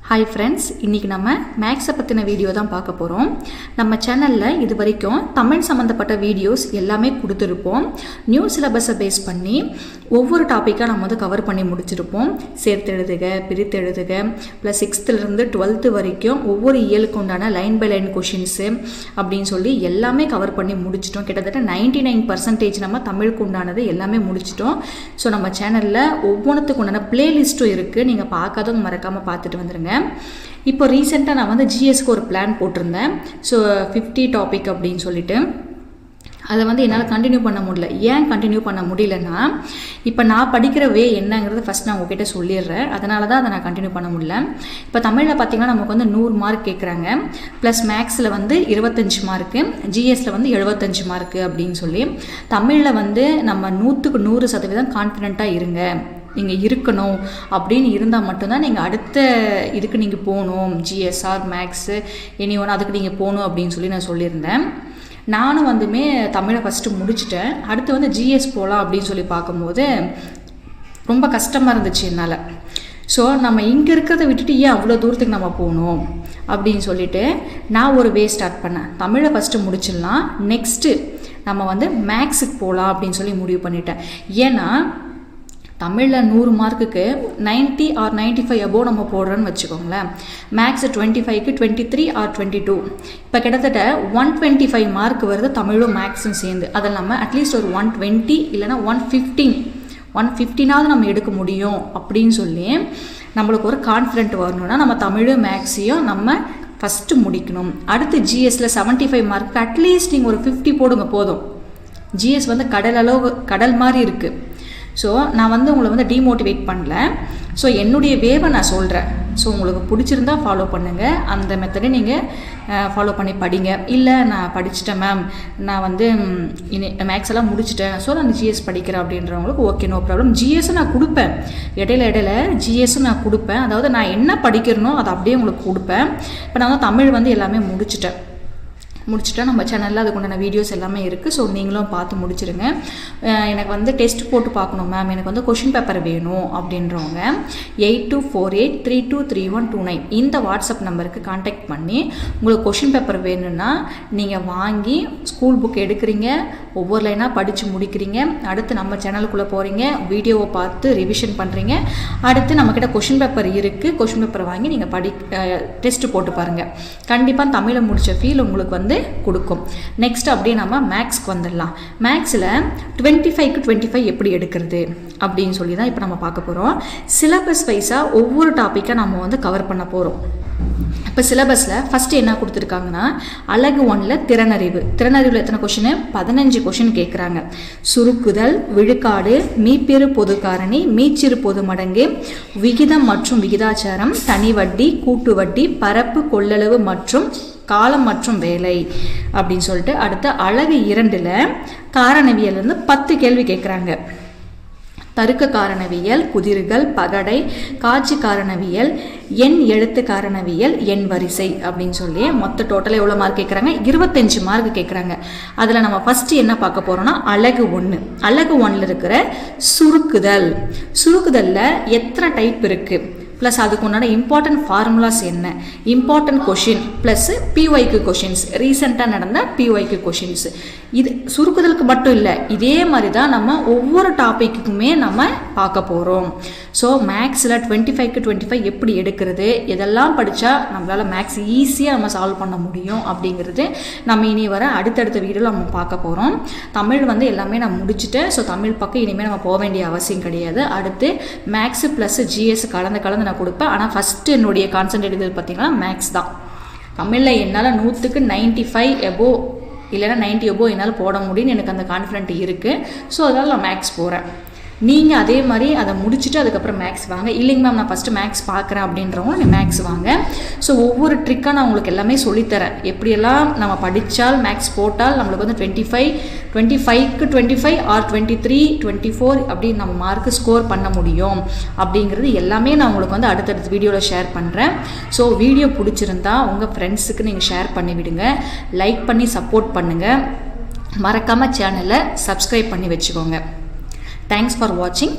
Hi friends, இன்றைக்கி நம்ம மேக்ஸை பற்றின வீடியோ தான் பார்க்க போகிறோம். நம்ம சேனலில் இது வரைக்கும் தமிழ் சம்மந்தப்பட்ட வீடியோஸ் எல்லாமே கொடுத்துருப்போம். நியூ சிலபஸை பேஸ் பண்ணி ஒவ்வொரு டாப்பிக்காக நம்ம வந்து கவர் பண்ணி முடிச்சிருப்போம். சேர்த்து எழுதுக, பிரித்து எழுதுக, ப்ளஸ் 6th to 12th வரைக்கும் ஒவ்வொரு இயலுக்கு உண்டான லைன் பை லைன் கொஷின்ஸு அப்படின்னு சொல்லி எல்லாமே கவர் பண்ணி முடிச்சிட்டோம். கிட்டத்தட்ட 99% நம்ம தமிழுக்கு உண்டானது எல்லாமே முடிச்சிட்டோம். ஸோ நம்ம சேனலில் ஒவ்வொன்றுத்துக்கு உண்டான பிளேலிஸ்ட்டும் இருக்குது. நீங்கள் பார்க்காதவங்க மறக்காமல் பார்த்துட்டு வந்துடுங்க. இப்போ ரீசெண்டாக நான் வந்து ஜிஎஸ்க்கு ஒரு பிளான் போட்டிருந்தேன். ஸோ 50 டாபிக் அப்படின்னு சொல்லிட்டு அதை வந்து என்னால் கண்டினியூ பண்ண முடியல. ஏன் கண்டினியூ பண்ண முடியலன்னா, இப்போ நான் படிக்கிற வே என்னங்கிறது ஃபஸ்ட் நான் உங்ககிட்ட சொல்லிடுறேன். அதனால தான் அதை நான் கண்டினியூ பண்ண முடியல. இப்போ தமிழில் பார்த்திங்கன்னா நமக்கு வந்து 100 மார்க் கேட்குறாங்க, ப்ளஸ் மேக்ஸில் வந்து 25 மார்க்கு, ஜிஎஸில் வந்து 75 மார்க்கு அப்படின்னு சொல்லி தமிழில் வந்து நம்ம 100க்கு 100% கான்ஃபிடென்ட்டாக இருங்க, நீங்கள் இருக்கணும் அப்படின்னு இருந்தால் மட்டும்தான் நீங்கள் அடுத்த இதுக்கு நீங்கள் போகணும், ஜிஎஸ்ஆர் மேக்ஸு எனி ஒன்று அதுக்கு நீங்கள் போகணும் அப்படின்னு சொல்லி நான் சொல்லியிருந்தேன். நானும் வந்துமே தமிழை ஃபஸ்ட்டு முடிச்சுட்டேன். அடுத்து வந்து ஜிஎஸ் போகலாம் அப்படின்னு சொல்லி பார்க்கும்போது ரொம்ப கஷ்டமாக இருந்துச்சு என்னால். ஸோ நம்ம இங்கே இருக்கிறத விட்டுட்டு ஏன் அவ்வளோ தூரத்துக்கு நம்ம போகணும் அப்படின்னு சொல்லிட்டு நான் ஒரு வே ஸ்டார்ட் பண்ணேன். தமிழை ஃபஸ்ட்டு முடிச்சிடலாம், நெக்ஸ்ட்டு நம்ம வந்து மேக்ஸுக்கு போகலாம் அப்படின்னு சொல்லி முடிவு பண்ணிட்டேன். ஏன்னா தமிழில் 100 மார்க்குக்கு 90 or 95 above நம்ம போடுறோன்னு வச்சுக்கோங்களேன். மேக்ஸ் 25க்கு 23 or 22, இப்போ கிட்டத்தட்ட 125 மார்க் வருது தமிழும் மேக்ஸும் சேர்ந்து. அதில் நம்ம அட்லீஸ்ட் ஒரு 120 இல்லைனா 115 நம்ம எடுக்க முடியும் அப்படின்னு சொல்லி நம்மளுக்கு ஒரு கான்ஃபிடென்ட் வரணும்னா நம்ம தமிழும் மேக்ஸையும் நம்ம ஃபஸ்ட்டு முடிக்கணும். அடுத்து ஜிஎஸில் 75 மார்க்கு அட்லீஸ்ட் நீங்கள் ஒரு 50 போடுங்க போதும். ஜிஎஸ் வந்து கடல் மாதிரி இருக்குது. ஸோ நான் வந்து உங்களை வந்து டிமோட்டிவேட் பண்ணல. ஸோ என்னுடைய வேவை நான் சொல்கிறேன். ஸோ உங்களுக்கு பிடிச்சிருந்தா ஃபாலோ பண்ணுங்கள், அந்த மெத்தடை நீங்கள் ஃபாலோ பண்ணி படிங்க. இல்லை நான் படிச்சுட்டேன் மேம், நான் வந்து மேக்ஸ் எல்லாம் முடிச்சுட்டேன், ஸோ நான் ஜிஎஸ் படிக்கிறேன் அப்படின்றவங்களுக்கு ஓகே, நோ ப்ராப்ளம். ஜிஎஸும் நான் கொடுப்பேன், இடையில ஜிஎஸும் நான் கொடுப்பேன். அதாவது நான் என்ன படிக்கிறனோ அதை அப்படியே உங்களுக்கு கொடுப்பேன். இப்போ நான் வந்து தமிழ் வந்து எல்லாமே முடிச்சுட்டா நம்ம சேனலில் அதுக்குண்டான வீடியோஸ் எல்லாமே இருக்குது. ஸோ நீங்களும் பார்த்து முடிச்சிருங்க. எனக்கு வந்து டெஸ்ட் போட்டு பார்க்கணும் மேம், எனக்கு வந்து கொஷின் பேப்பர் வேணும் அப்படின்றவங்க 8248323129 இந்த வாட்ஸ்அப் நம்பருக்கு கான்டாக்ட் பண்ணி உங்களுக்கு கொஷின் பேப்பர் வேணும்னா நீங்கள் வாங்கி ஸ்கூல் புக் எடுக்கிறீங்க, ஒவ்வொரு லைனாக படித்து முடிக்கிறீங்க. அடுத்து நம்ம சேனலுக்குள்ளே போகிறீங்க, வீடியோவை பார்த்து ரிவிஷன் பண்ணுறீங்க. அடுத்து நம்மக்கிட்ட கொஷின் பேப்பர் இருக்குது, கொஷின் பேப்பர் வாங்கி நீங்கள் டெஸ்ட்டு போட்டு பாருங்கள். கண்டிப்பாக தமிழை முடித்த ஃபீல் உங்களுக்கு வந்து கொடுக்கும். நெக்ஸ்ட் அப்படியே நம்ம மேக்ஸ்க்கு வந்துடலாம். மேக்ஸில் 25க்கு 25 எப்படி எடுக்கிறது அப்படின்னு சொல்லி தான் இப்போ நம்ம பார்க்க போகிறோம். சிலபஸ் வைஸாக ஒவ்வொரு டாப்பிக்காக நம்ம வந்து கவர் பண்ண போகிறோம். இப்போ சிலபஸில் ஃபஸ்ட்டு என்ன கொடுத்துருக்காங்கன்னா, அலகு 1ல் திறனறிவில் எத்தனை கொஷின்? 15 கொஷின் கேட்குறாங்க. சுருக்குதல், விழுக்காடு, மீப்பெரு பொது காரணி, மீச்சிறு பொது மடங்கு, விகிதம் மற்றும் விகிதாச்சாரம், தனி வட்டி, கூட்டு வட்டி, பரப்பு, கொள்ளளவு மற்றும் காலம் மற்றும் வேலை அப்படின்னு சொல்லிட்டு அடுத்த அலகு 2ல் காரணவியல்லேருந்து 10 கேள்வி கேட்குறாங்க. தருக்க காரணவியல், புதிர்கள், பகடை, காட்சி காரணவியல், எண் எழுத்து காரணவியல், எண் வரிசை அப்படின்னு சொல்லி மொத்த டோட்டலாக எவ்வளோ மார்க் கேட்குறாங்க? 25 மார்க் கேட்குறாங்க. அதில் நம்ம ஃபஸ்ட்டு என்ன பார்க்க போகிறோம்னா அலகு 1. அலகு 1ல் இருக்கிற சுருக்குதலில் எத்தனை டைப் இருக்குது, ப்ளஸ் அதுக்கு உண்டான இம்பார்ட்டன்ட் ஃபார்முலாஸ் என்ன, இம்பார்ட்டன்ட் கொஷின் ப்ளஸ் பிஒய்க்கு கொஷின்ஸ், ரீசெண்டாக நடந்த பிஒய்க்கு கொஷின்ஸ். இது சுருக்குதலுக்கு மட்டும் இல்லை, இதே மாதிரி தான் நம்ம ஒவ்வொரு டாப்பிக்குமே நம்ம பார்க்க போகிறோம். ஸோ மேக்ஸில் 25க்கு 25 எப்படி எடுக்கிறது, இதெல்லாம் படித்தா நம்மளால் மேக்ஸ் ஈஸியாக நம்ம சால்வ் பண்ண முடியும் அப்படிங்கிறது நம்ம இனி வர அடுத்தடுத்த வீடியோவில் நம்ம பார்க்க போகிறோம். தமிழ் வந்து எல்லாமே நான் முடிச்சுட்டேன். ஸோ தமிழ் பக்கம் இனிமேல் நம்ம போக வேண்டிய அவசியம் கிடையாது. அடுத்து மேக்ஸு ப்ளஸ் ஜிஎஸ் கலந்து நான் கொடுப்பேன். ஆனால் ஃபஸ்ட்டு என்னுடைய கான்சன்ட்ரேட் இது பார்த்திங்கன்னா மேக்ஸ் தான். தமிழில் என்னால் 100க்கு 95 above இல்லைனா 90 above என்னால் போட முடியும்னு எனக்கு அந்த கான்ஃபிடென்ட் இருக்குது. ஸோ அதனால் நான் மேக்ஸ் போகிறேன். நீங்கள் அதே மாதிரி அதை முடிச்சுட்டு அதுக்கப்புறம் மேக்ஸ் வாங்க. இல்லைங்க மேம் நான் ஃபஸ்ட்டு மேக்ஸ் பார்க்குறேன் அப்படின்றவங்க நீ மேக்ஸ் வாங்க. ஸோ ஒவ்வொரு ட்ரிக்காக நான் உங்களுக்கு எல்லாமே சொல்லித்தரேன். எப்படியெல்லாம் நம்ம படித்தால் மேக்ஸ் போட்டால் நம்மளுக்கு வந்து 25க்கு 25 ஆர் 23, 24 அப்படின்னு நம்ம மார்க்கு ஸ்கோர் பண்ண முடியும் அப்படிங்கிறது எல்லாமே நான் உங்களுக்கு வந்து அடுத்தடுத்த வீடியோவில் ஷேர் பண்ணுறேன். ஸோ வீடியோ பிடிச்சிருந்தா உங்கள் ஃப்ரெண்ட்ஸுக்கு நீங்கள் ஷேர் பண்ணிவிடுங்க, லைக் பண்ணி சப்போர்ட் பண்ணுங்கள், மறக்காமல் சேனலை சப்ஸ்கிரைப் பண்ணி வச்சுக்கோங்க. Thanks for watching.